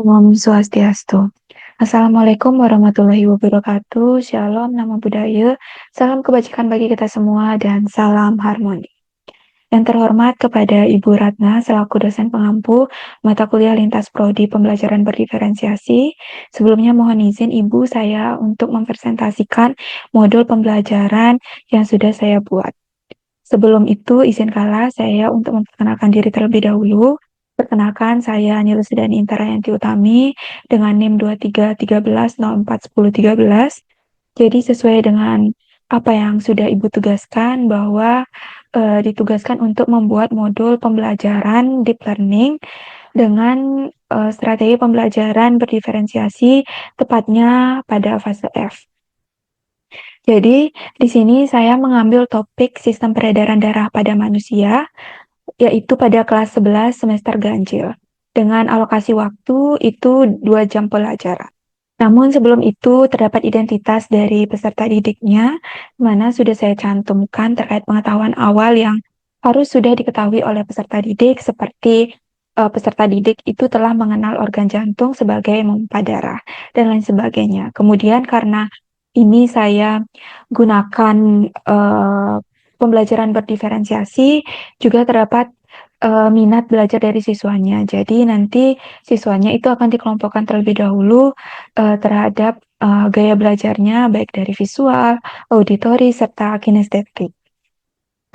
Om Swastiastu. Assalamualaikum warahmatullahi wabarakatuh. Shalom, nama budaya. Salam kebajikan bagi kita semua dan salam harmoni. Yang terhormat kepada Ibu Ratna selaku dosen pengampu mata kuliah lintas prodi pembelajaran berdiferensiasi. Sebelumnya mohon izin Ibu saya untuk mempresentasikan modul pembelajaran yang sudah saya buat. Sebelum itu, izinkanlah saya untuk memperkenalkan diri terlebih dahulu. Perkenalkan, saya Nilusudani Intarayanti Utami dengan NIM 2313041013. Jadi sesuai dengan apa yang sudah Ibu tugaskan bahwa ditugaskan untuk membuat modul pembelajaran deep learning dengan strategi pembelajaran berdiferensiasi tepatnya pada fase F. Jadi, di sini saya mengambil topik sistem peredaran darah pada manusia, yaitu pada kelas 11 semester ganjil. Dengan alokasi waktu itu 2 jam pelajaran. Namun sebelum itu terdapat identitas dari peserta didiknya, di mana sudah saya cantumkan terkait pengetahuan awal yang harus sudah diketahui oleh peserta didik, seperti peserta didik itu telah mengenal organ jantung sebagai pompa darah, dan lain sebagainya. Kemudian karena ini saya gunakan pembelajaran berdiferensiasi, juga terdapat minat belajar dari siswanya. Jadi nanti siswanya itu akan dikelompokkan terlebih dahulu terhadap gaya belajarnya, baik dari visual, auditori, serta kinestetik.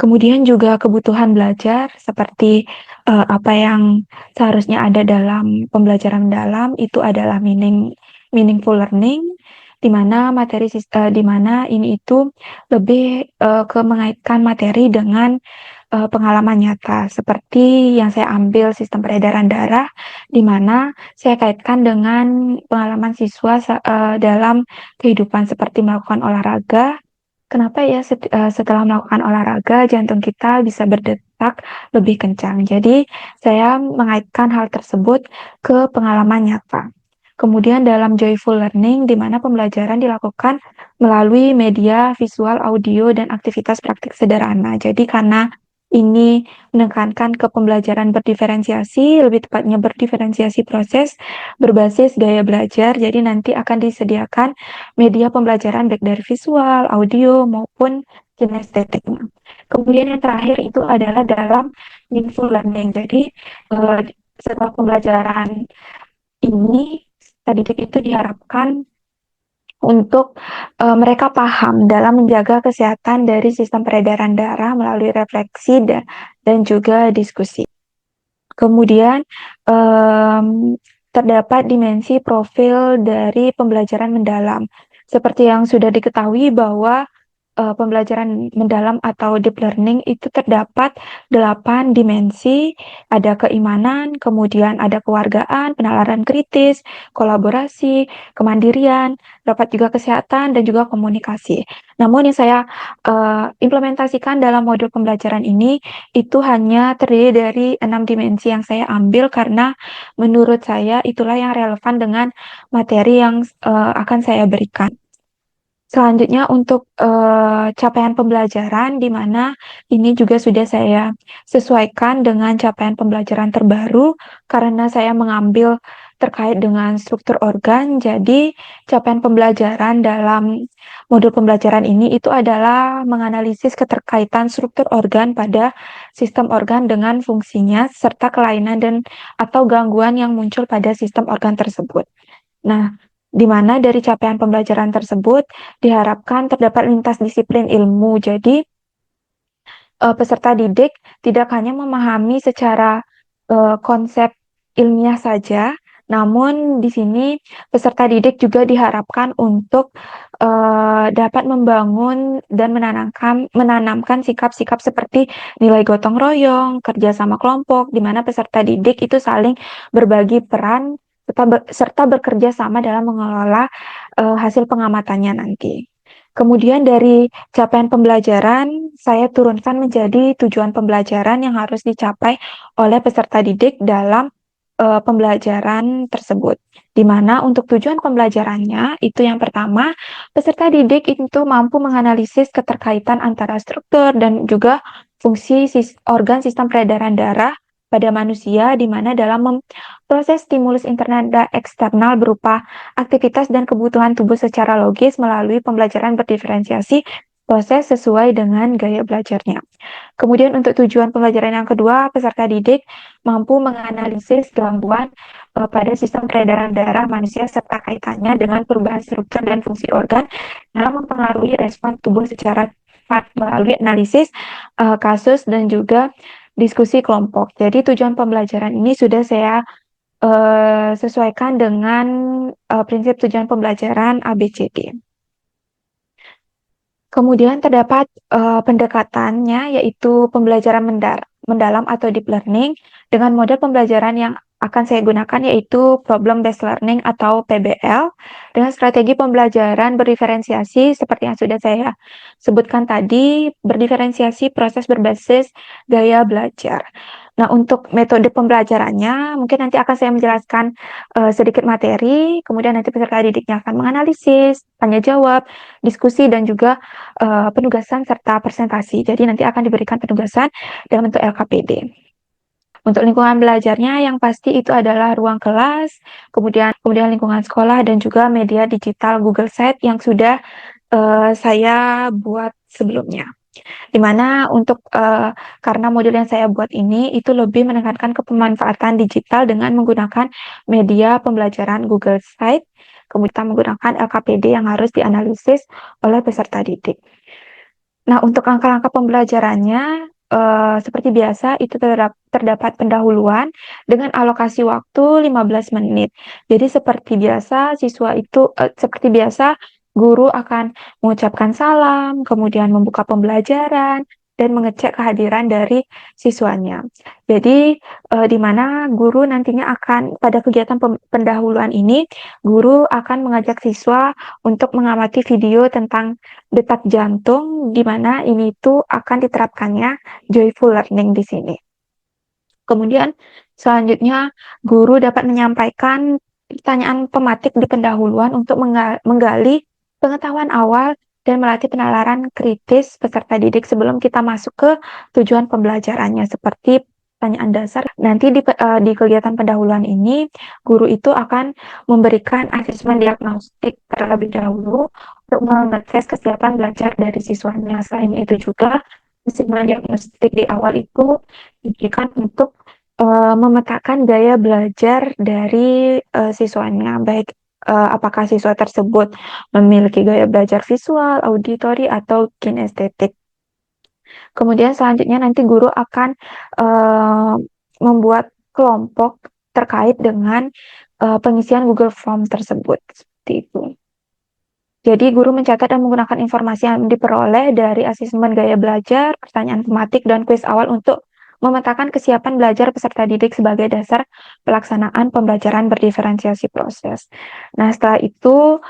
Kemudian juga kebutuhan belajar seperti apa yang seharusnya ada dalam pembelajaran mendalam itu adalah meaningful learning, di mana di mana ini itu lebih ke mengaitkan materi dengan pengalaman nyata, seperti yang saya ambil sistem peredaran darah, di mana saya kaitkan dengan pengalaman siswa dalam kehidupan seperti melakukan olahraga. Kenapa ya setelah melakukan olahraga jantung kita bisa berdetak lebih kencang? Jadi saya mengaitkan hal tersebut ke pengalaman nyata. Kemudian dalam joyful learning, di mana pembelajaran dilakukan melalui media visual, audio, dan aktivitas praktik sederhana. Jadi karena ini menekankan ke pembelajaran berdiferensiasi, lebih tepatnya berdiferensiasi proses berbasis gaya belajar, jadi nanti akan disediakan media pembelajaran baik dari visual, audio, maupun kinestetik. Kemudian yang terakhir itu adalah dalam meaningful learning. Jadi setelah pembelajaran ini, didik itu diharapkan untuk mereka paham dalam menjaga kesehatan dari sistem peredaran darah melalui refleksi dan juga diskusi. Kemudian terdapat dimensi profil dari pembelajaran mendalam. Seperti yang sudah diketahui bahwa pembelajaran mendalam atau deep learning itu terdapat 8 dimensi, ada keimanan, kemudian ada kewargaan, penalaran kritis, kolaborasi, kemandirian, dapat juga kesehatan, dan juga komunikasi. Namun yang saya implementasikan dalam modul pembelajaran ini, itu hanya terdiri dari 6 dimensi yang saya ambil karena menurut saya itulah yang relevan dengan materi yang akan saya berikan. Selanjutnya untuk capaian pembelajaran, di mana ini juga sudah saya sesuaikan dengan capaian pembelajaran terbaru karena saya mengambil terkait dengan struktur organ. Jadi capaian pembelajaran dalam modul pembelajaran ini itu adalah menganalisis keterkaitan struktur organ pada sistem organ dengan fungsinya serta kelainan dan atau gangguan yang muncul pada sistem organ tersebut. Nah, di mana dari capaian pembelajaran tersebut diharapkan terdapat lintas disiplin ilmu. Jadi, peserta didik tidak hanya memahami secara konsep ilmiah saja, namun di sini peserta didik juga diharapkan untuk dapat membangun dan menanamkan sikap-sikap seperti nilai gotong royong, kerjasama kelompok, di mana peserta didik itu saling berbagi peran serta bekerja sama dalam mengelola hasil pengamatannya nanti. Kemudian dari capaian pembelajaran, saya turunkan menjadi tujuan pembelajaran yang harus dicapai oleh peserta didik dalam pembelajaran tersebut. Di mana untuk tujuan pembelajarannya, itu yang pertama, peserta didik itu mampu menganalisis keterkaitan antara struktur dan juga fungsi organ sistem peredaran darah pada manusia, di mana dalam memproses stimulus internal dan eksternal berupa aktivitas dan kebutuhan tubuh secara logis melalui pembelajaran berdiferensiasi proses sesuai dengan gaya belajarnya. Kemudian untuk tujuan pembelajaran yang kedua, peserta didik mampu menganalisis gangguan pada sistem peredaran darah manusia serta kaitannya dengan perubahan struktur dan fungsi organ dalam mempengaruhi respon tubuh secara cepat melalui analisis kasus dan juga diskusi kelompok. Jadi tujuan pembelajaran ini sudah saya sesuaikan dengan prinsip tujuan pembelajaran ABCD. Kemudian terdapat pendekatannya yaitu pembelajaran mendalam atau deep learning dengan model pembelajaran yang akan saya gunakan yaitu problem based learning atau PBL dengan strategi pembelajaran berdiferensiasi seperti yang sudah saya sebutkan tadi, berdiferensiasi proses berbasis gaya belajar. Nah, untuk metode pembelajarannya mungkin nanti akan saya menjelaskan sedikit materi, kemudian nanti peserta didiknya akan menganalisis, tanya jawab, diskusi dan juga penugasan serta presentasi. Jadi nanti akan diberikan penugasan dalam bentuk LKPD. Untuk lingkungan belajarnya yang pasti itu adalah ruang kelas, kemudian lingkungan sekolah dan juga media digital Google Sites yang sudah saya buat sebelumnya. Dimana untuk karena modul yang saya buat ini itu lebih menekankan ke pemanfaatan digital dengan menggunakan media pembelajaran Google Sites, kemudian kita menggunakan LKPD yang harus dianalisis oleh peserta didik. Nah, untuk langkah-langkah pembelajarannya seperti biasa itu terdapat pendahuluan dengan alokasi waktu 15 menit. Jadi seperti biasa guru akan mengucapkan salam, kemudian membuka pembelajaran dan mengecek kehadiran dari siswanya. Jadi di mana guru nantinya akan pada kegiatan pendahuluan ini guru akan mengajak siswa untuk mengamati video tentang detak jantung, di mana ini tuh akan diterapkannya joyful learning di sini. Kemudian selanjutnya guru dapat menyampaikan pertanyaan pematik di pendahuluan untuk menggali pengetahuan awal dan melatih penalaran kritis peserta didik sebelum kita masuk ke tujuan pembelajarannya seperti pertanyaan dasar. Nanti di kegiatan pendahuluan ini guru itu akan memberikan asesmen diagnostik terlebih dahulu untuk mengetes kesiapan belajar dari siswanya. Selain itu juga asesmen diagnostik di awal itu diberikan untuk memetakan gaya belajar dari siswanya, baik apakah siswa tersebut memiliki gaya belajar visual, auditory, atau kinestetik. Kemudian selanjutnya nanti guru akan membuat kelompok terkait dengan pengisian Google Form tersebut. Seperti itu. Jadi guru mencatat dan menggunakan informasi yang diperoleh dari asesmen gaya belajar, pertanyaan tematik, dan kuis awal untuk memetakan kesiapan belajar peserta didik sebagai dasar pelaksanaan pembelajaran berdiferensiasi proses. Nah, setelah itu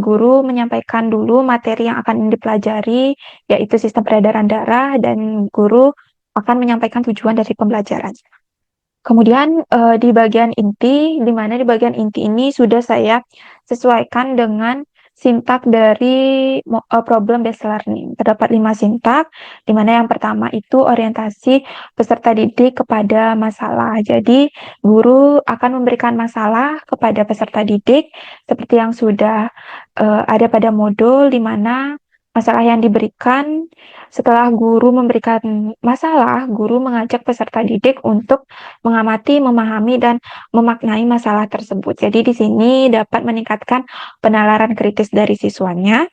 guru menyampaikan dulu materi yang akan dipelajari, yaitu sistem peredaran darah, dan guru akan menyampaikan tujuan dari pembelajaran. Kemudian di bagian inti, di mana di bagian inti ini sudah saya sesuaikan dengan sintak dari problem based learning. Terdapat 5 sintak, di mana yang pertama itu orientasi peserta didik kepada masalah. Jadi, guru akan memberikan masalah kepada peserta didik seperti yang sudah ada pada modul, di mana masalah yang diberikan setelah guru memberikan masalah, guru mengajak peserta didik untuk mengamati, memahami, dan memaknai masalah tersebut. Jadi di sini dapat meningkatkan penalaran kritis dari siswanya.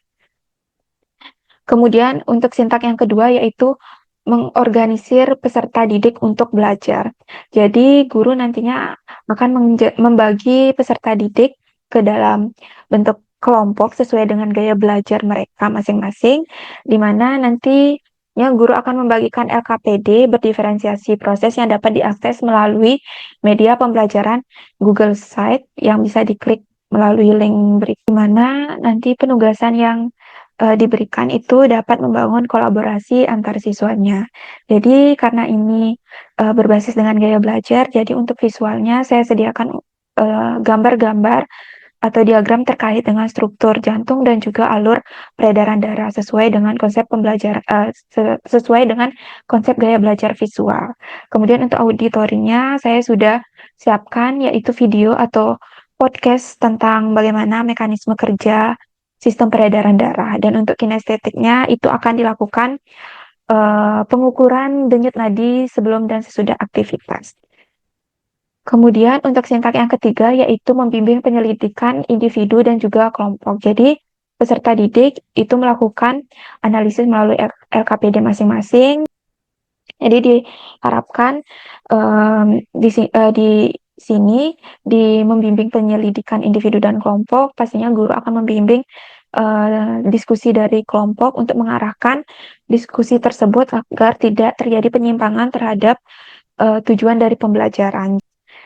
Kemudian untuk sintak yang kedua yaitu mengorganisir peserta didik untuk belajar. Jadi guru nantinya akan membagi peserta didik ke dalam bentuk kelompok sesuai dengan gaya belajar mereka masing-masing, di mana nantinya guru akan membagikan LKPD berdiferensiasi proses yang dapat diakses melalui media pembelajaran Google Sites yang bisa diklik melalui link berikut, di mana nanti penugasan yang diberikan itu dapat membangun kolaborasi antar siswanya. Jadi karena ini berbasis dengan gaya belajar, jadi untuk visualnya saya sediakan gambar-gambar atau diagram terkait dengan struktur jantung dan juga alur peredaran darah sesuai dengan konsep pembelajaran sesuai dengan konsep gaya belajar visual. Kemudian untuk auditorinya saya sudah siapkan yaitu video atau podcast tentang bagaimana mekanisme kerja sistem peredaran darah, dan untuk kinestetiknya itu akan dilakukan pengukuran denyut nadi sebelum dan sesudah aktivitas. Kemudian untuk sintak yang ketiga yaitu membimbing penyelidikan individu dan juga kelompok. Jadi peserta didik itu melakukan analisis melalui LKPD masing-masing. Jadi diharapkan di sini di membimbing penyelidikan individu dan kelompok, pastinya guru akan membimbing diskusi dari kelompok untuk mengarahkan diskusi tersebut agar tidak terjadi penyimpangan terhadap tujuan dari pembelajaran.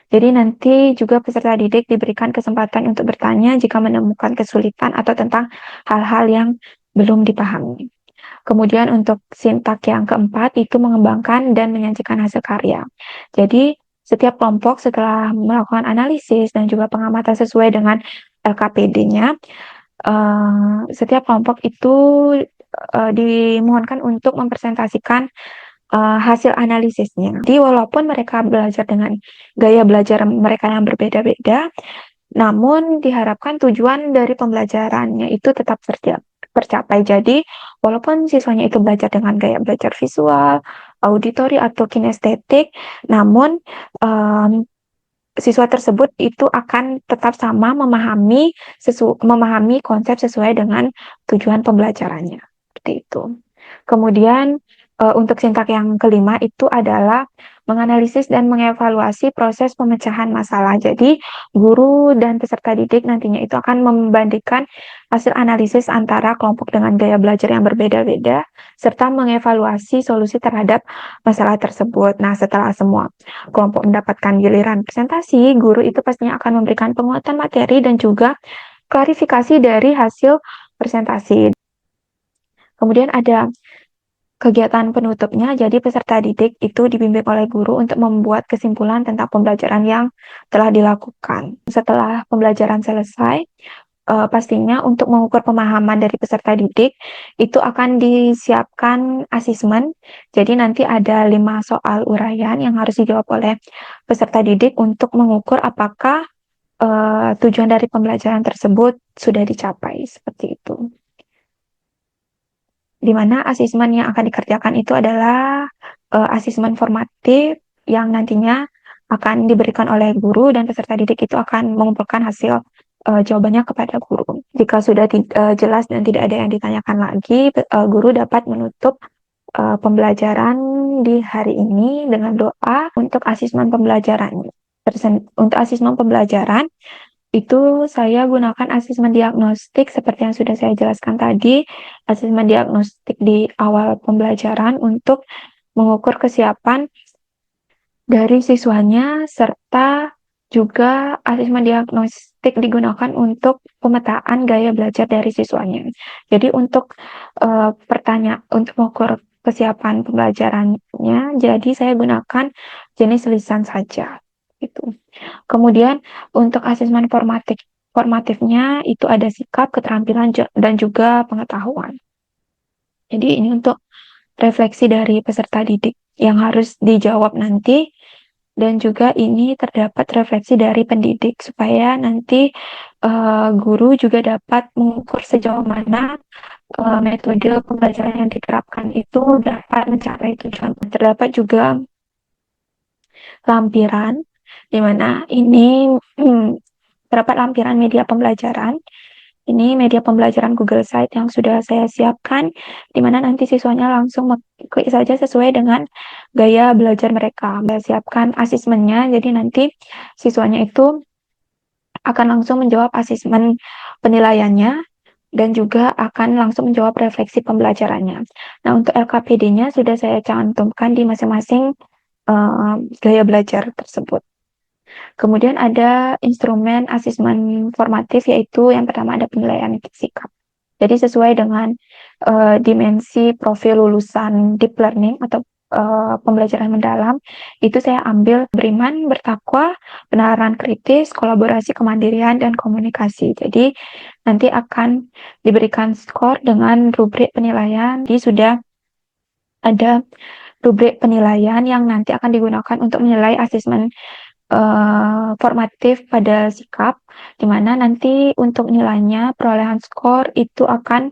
Jadi nanti juga peserta didik diberikan kesempatan untuk bertanya jika menemukan kesulitan atau tentang hal-hal yang belum dipahami. Kemudian untuk sintak yang keempat itu mengembangkan dan menyajikan hasil karya. Jadi setiap kelompok setelah melakukan analisis dan juga pengamatan sesuai dengan LKPD-nya, setiap kelompok itu dimohonkan untuk mempresentasikan hasil analisisnya. Jadi walaupun mereka belajar dengan gaya belajar mereka yang berbeda-beda, namun diharapkan tujuan dari pembelajarannya itu tetap tercapai. Jadi walaupun siswanya itu belajar dengan gaya belajar visual, auditori atau kinestetik, namun siswa tersebut itu akan tetap sama memahami konsep sesuai dengan tujuan pembelajarannya. Seperti itu. Kemudian untuk sintak yang kelima itu adalah menganalisis dan mengevaluasi proses pemecahan masalah. Jadi, guru dan peserta didik nantinya itu akan membandingkan hasil analisis antara kelompok dengan gaya belajar yang berbeda-beda, serta mengevaluasi solusi terhadap masalah tersebut. Nah, setelah semua kelompok mendapatkan giliran presentasi, guru itu pastinya akan memberikan penguatan materi dan juga klarifikasi dari hasil presentasi. Kemudian ada kegiatan penutupnya, jadi peserta didik itu dibimbing oleh guru untuk membuat kesimpulan tentang pembelajaran yang telah dilakukan. Setelah pembelajaran selesai, pastinya untuk mengukur pemahaman dari peserta didik, itu akan disiapkan asesmen. Jadi nanti ada 5 soal uraian yang harus dijawab oleh peserta didik untuk mengukur apakah tujuan dari pembelajaran tersebut sudah dicapai, seperti itu. Di mana asesmen yang akan dikerjakan itu adalah asesmen formatif yang nantinya akan diberikan oleh guru, dan peserta didik itu akan mengumpulkan hasil jawabannya kepada guru. Jika sudah jelas dan tidak ada yang ditanyakan lagi, guru dapat menutup pembelajaran di hari ini dengan doa untuk asesmen pembelajaran. Untuk asesmen pembelajaran, itu saya gunakan asesmen diagnostik seperti yang sudah saya jelaskan tadi, asesmen diagnostik di awal pembelajaran untuk mengukur kesiapan dari siswanya, serta juga asesmen diagnostik digunakan untuk pemetaan gaya belajar dari siswanya. Jadi untuk untuk mengukur kesiapan pembelajarannya, jadi saya gunakan jenis lisan saja. Itu. Kemudian untuk asesmen formatifnya itu ada sikap, keterampilan, dan juga pengetahuan. Jadi ini untuk refleksi dari peserta didik yang harus dijawab nanti, dan juga ini terdapat refleksi dari pendidik supaya nanti guru juga dapat mengukur sejauh mana metode pembelajaran yang diterapkan itu dapat mencapai tujuan. Terdapat juga lampiran, di mana ini terdapat lampiran media pembelajaran. Ini media pembelajaran Google Site yang sudah saya siapkan, di mana nanti siswanya langsung klik saja sesuai dengan gaya belajar mereka. Saya siapkan asesmennya, jadi nanti siswanya itu akan langsung menjawab asesmen penilaiannya, dan juga akan langsung menjawab refleksi pembelajarannya. Nah, untuk LKPD-nya sudah saya cantumkan di masing-masing gaya belajar tersebut. Kemudian ada instrumen asesmen formatif, yaitu yang pertama ada penilaian sikap. Jadi sesuai dengan dimensi profil lulusan deep learning atau pembelajaran mendalam itu saya ambil beriman, bertakwa, penalaran kritis, kolaborasi, kemandirian, dan komunikasi. Jadi nanti akan diberikan skor dengan rubrik penilaian. Jadi sudah ada rubrik penilaian yang nanti akan digunakan untuk menilai asesmen formatif pada sikap, di mana nanti untuk nilainya perolehan skor itu akan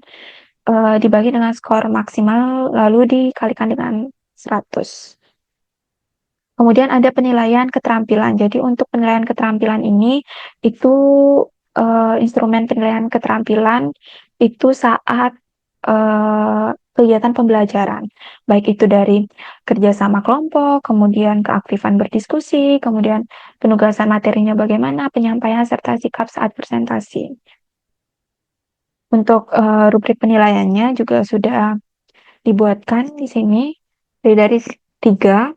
dibagi dengan skor maksimal lalu dikalikan dengan 100. Kemudian ada penilaian keterampilan. Jadi untuk penilaian keterampilan ini itu instrumen penilaian keterampilan itu saat kegiatan pembelajaran, baik itu dari kerjasama kelompok, kemudian keaktifan berdiskusi, kemudian penugasan materinya bagaimana, penyampaian serta sikap saat presentasi. Untuk rubrik penilaiannya juga sudah dibuatkan di sini dari 3.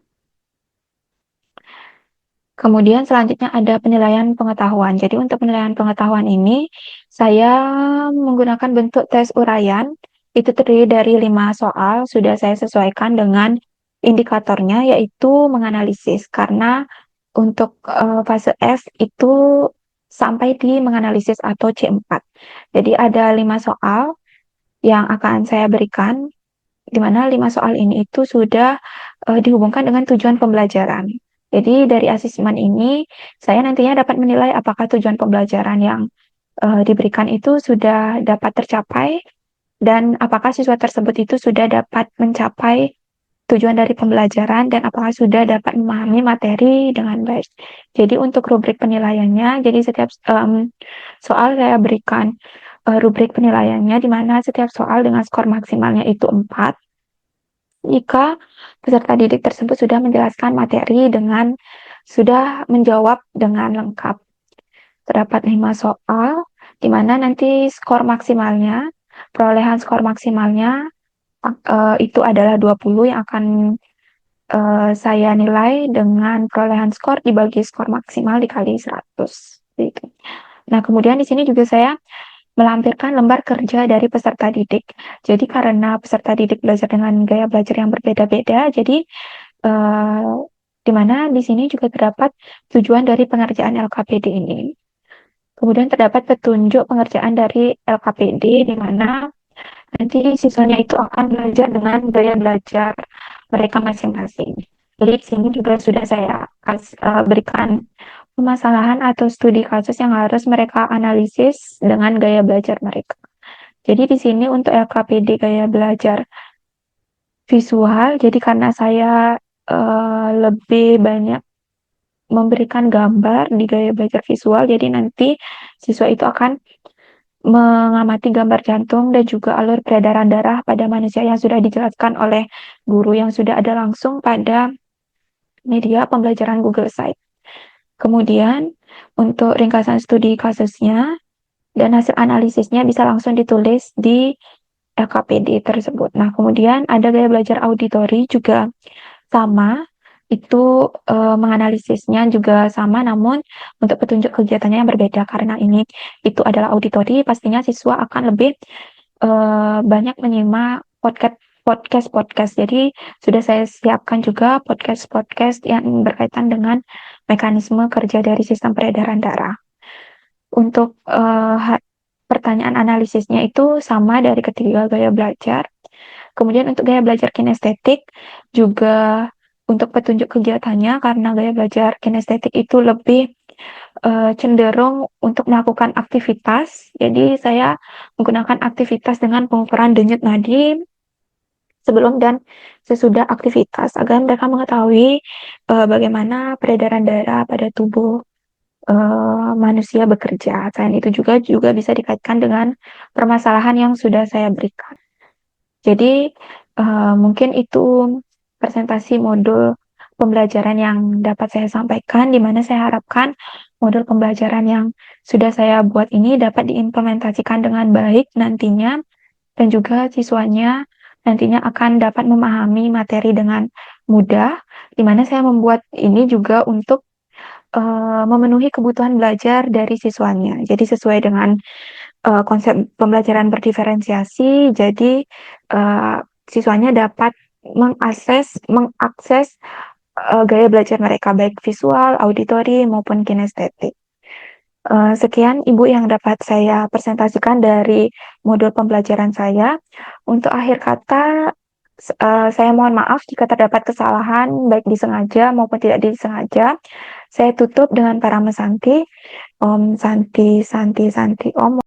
Kemudian selanjutnya ada penilaian pengetahuan. Jadi untuk penilaian pengetahuan ini, saya menggunakan bentuk tes uraian. Itu terdiri dari 5 soal, sudah saya sesuaikan dengan indikatornya, yaitu menganalisis. Karena untuk fase S itu sampai di menganalisis atau C4. Jadi ada 5 soal yang akan saya berikan, di mana 5 soal ini itu sudah dihubungkan dengan tujuan pembelajaran. Jadi dari asesmen ini, saya nantinya dapat menilai apakah tujuan pembelajaran yang diberikan itu sudah dapat tercapai dan apakah siswa tersebut itu sudah dapat mencapai tujuan dari pembelajaran dan apakah sudah dapat memahami materi dengan baik. Jadi untuk rubrik penilaiannya, jadi setiap soal saya berikan rubrik penilaiannya di mana setiap soal dengan skor maksimalnya itu 4. Jika peserta didik tersebut sudah menjelaskan materi dengan sudah menjawab dengan lengkap. Terdapat 5 soal, di mana nanti skor maksimalnya, perolehan skor maksimalnya itu adalah 20 yang akan saya nilai dengan perolehan skor dibagi skor maksimal dikali 100. Gitu. Nah, kemudian di sini juga saya melampirkan lembar kerja dari peserta didik. Jadi karena peserta didik belajar dengan gaya belajar yang berbeda-beda, jadi di mana di sini juga terdapat tujuan dari pengerjaan LKPD ini. Kemudian terdapat petunjuk pengerjaan dari LKPD, di mana nanti siswanya itu akan belajar dengan gaya belajar mereka masing-masing. Jadi di sini juga sudah saya berikan permasalahan atau studi kasus yang harus mereka analisis dengan gaya belajar mereka. Jadi di sini untuk LKPD gaya belajar visual, jadi karena saya lebih banyak memberikan gambar di gaya belajar visual, jadi nanti siswa itu akan mengamati gambar jantung dan juga alur peredaran darah pada manusia yang sudah dijelaskan oleh guru yang sudah ada langsung pada media pembelajaran Google Site. Kemudian untuk ringkasan studi kasusnya dan hasil analisisnya bisa langsung ditulis di LKPD tersebut. Nah, kemudian ada gaya belajar auditori juga sama, itu menganalisisnya juga sama, namun untuk petunjuk kegiatannya yang berbeda karena ini itu adalah auditori, pastinya siswa akan lebih banyak menyimak podcast. Jadi sudah saya siapkan juga podcast yang berkaitan dengan mekanisme kerja dari sistem peredaran darah. Untuk pertanyaan analisisnya itu sama dari ketiga gaya belajar. Kemudian untuk gaya belajar kinestetik juga untuk petunjuk kegiatannya karena gaya belajar kinestetik itu lebih cenderung untuk melakukan aktivitas. Jadi saya menggunakan aktivitas dengan pengukuran denyut nadi sebelum dan sesudah aktivitas agar mereka mengetahui bagaimana peredaran darah pada tubuh manusia bekerja. Selain itu juga bisa dikaitkan dengan permasalahan yang sudah saya berikan. Jadi mungkin itu presentasi modul pembelajaran yang dapat saya sampaikan, di mana saya harapkan modul pembelajaran yang sudah saya buat ini dapat diimplementasikan dengan baik nantinya, dan juga siswanya nantinya akan dapat memahami materi dengan mudah, di mana saya membuat ini juga untuk memenuhi kebutuhan belajar dari siswanya. Jadi sesuai dengan konsep pembelajaran berdiferensiasi, jadi siswanya dapat mengakses gaya belajar mereka, baik visual, auditori, maupun kinestetik. Sekian Ibu yang dapat saya presentasikan dari modul pembelajaran saya. Untuk akhir kata, saya mohon maaf jika terdapat kesalahan, baik disengaja maupun tidak disengaja. Saya tutup dengan para mesanti. Om Santi, Santi, Santi, Om.